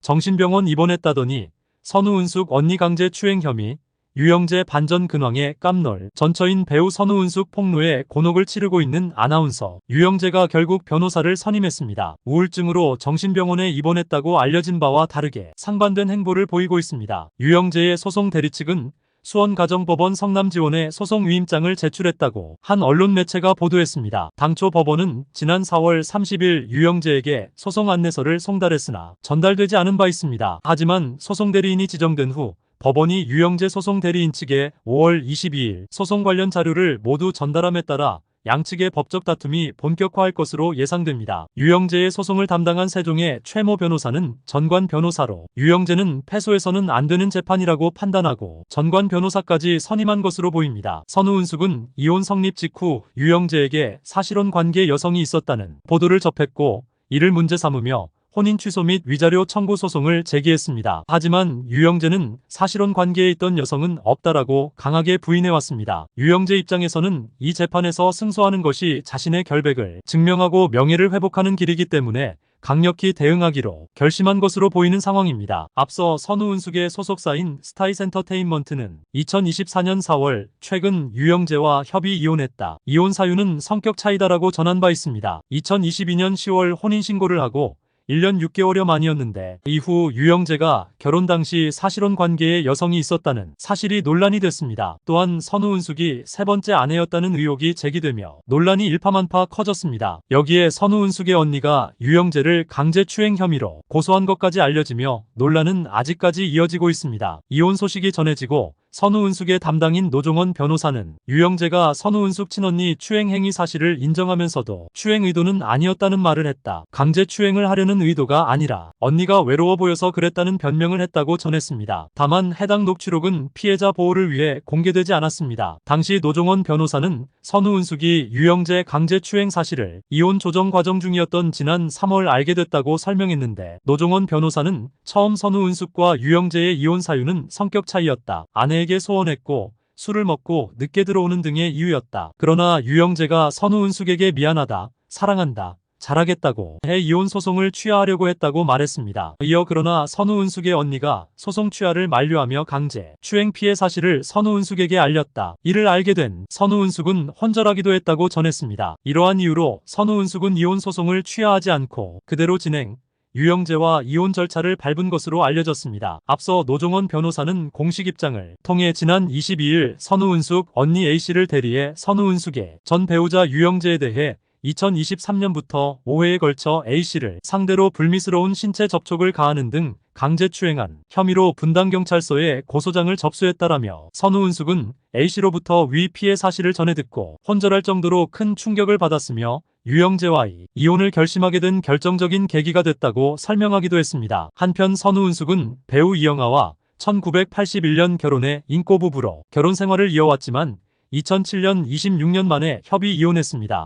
정신병원 입원했다더니 선우은숙 언니 강제 추행 혐의, 유영재 반전 근황에 깜놀. 전처인 배우 선우은숙 폭로에 곤혹을 치르고 있는 아나운서 유영재가 결국 변호사를 선임했습니다. 우울증으로 정신병원에 입원했다고 알려진 바와 다르게 상반된 행보를 보이고 있습니다. 유영재의 소송 대리 측은 수원가정법원 성남지원에 소송 위임장을 제출했다고 한 언론 매체가 보도했습니다. 당초 법원은 지난 4월 30일 유영재에게 소송 안내서를 송달했으나 전달되지 않은 바 있습니다. 하지만 소송 대리인이 지정된 후 법원이 유영재 소송 대리인 측에 5월 22일 소송 관련 자료를 모두 전달함에 따라 양측의 법적 다툼이 본격화할 것으로 예상됩니다. 유영재의 소송을 담당한 세종의 최모 변호사는 전관 변호사로 유영재는 패소해서는 안 되는 재판이라고 판단하고 전관 변호사까지 선임한 것으로 보입니다. 선우은숙은 이혼 성립 직후 유영재에게 사실혼 관계 여성이 있었다는 보도를 접했고 이를 문제 삼으며 혼인 취소 및 위자료 청구 소송을 제기했습니다. 하지만 유영재는 사실혼 관계에 있던 여성은 없다라고 강하게 부인해왔습니다. 유영재 입장에서는 이 재판에서 승소하는 것이 자신의 결백을 증명하고 명예를 회복하는 길이기 때문에 강력히 대응하기로 결심한 것으로 보이는 상황입니다. 앞서 선우은숙의 소속사인 스타이센터테인먼트는 2024년 4월 최근 유영재와 협의 이혼했다. 이혼 사유는 성격 차이다라고 전한 바 있습니다. 2022년 10월 혼인신고를 하고 1년 6개월여 만이었는데 이후 유영재가 결혼 당시 사실혼 관계에 여성이 있었다는 사실이 논란이 됐습니다. 또한 선우은숙이 세 번째 아내였다는 의혹이 제기되며 논란이 일파만파 커졌습니다. 여기에 선우은숙의 언니가 유영재를 강제추행 혐의로 고소한 것까지 알려지며 논란은 아직까지 이어지고 있습니다. 이혼 소식이 전해지고 선우은숙의 담당인 노종원 변호사는 유영재가 선우은숙 친언니 추행 행위 사실을 인정하면서도 추행 의도는 아니었다는 말을 했다. 강제 추행을 하려는 의도가 아니라 언니가 외로워 보여서 그랬다는 변명을 했다고 전했습니다. 다만 해당 녹취록은 피해자 보호를 위해 공개되지 않았습니다. 당시 노종원 변호사는 선우은숙이 유영재 강제 추행 사실을 이혼 조정 과정 중이었던 지난 3월 알게 됐다고 설명했는데 노종원 변호사는 처음 선우은숙과 유영재의 이혼 사유는 성격 차이였다. 아내에게 소원했고 술을 먹고 늦게 들어오는 등의 이유였다. 그러나 유영재가 선우은숙에게 미안하다, 사랑한다, 잘하겠다고 해 이혼 소송을 취하하려고 했다고 말했습니다. 이어 그러나 선우은숙의 언니가 소송 취하를 만류하며 강제 추행 피해 사실을 선우은숙에게 알렸다. 이를 알게 된 선우은숙은 혼절하기도 했다고 전했습니다. 이러한 이유로 선우은숙은 이혼 소송을 취하하지 않고 그대로 진행, 유영재와 이혼 절차를 밟은 것으로 알려졌습니다. 앞서 노종원 변호사는 공식 입장을 통해 지난 22일 선우은숙 언니 A씨를 대리해 선우은숙의 전 배우자 유영재에 대해 2023년부터 5회에 걸쳐 A씨를 상대로 불미스러운 신체 접촉을 가하는 등 강제추행한 혐의로 분당경찰서에 고소장을 접수했다라며 선우은숙은 A씨로부터 위 피해 사실을 전해 듣고 혼절할 정도로 큰 충격을 받았으며 유영재와의 이혼을 결심하게 된 결정적인 계기가 됐다고 설명하기도 했습니다. 한편 선우은숙은 배우 이영하와 1981년 결혼해 인꼬부부로 결혼 생활을 이어왔지만 2007년 26년 만에 협의 이혼했습니다.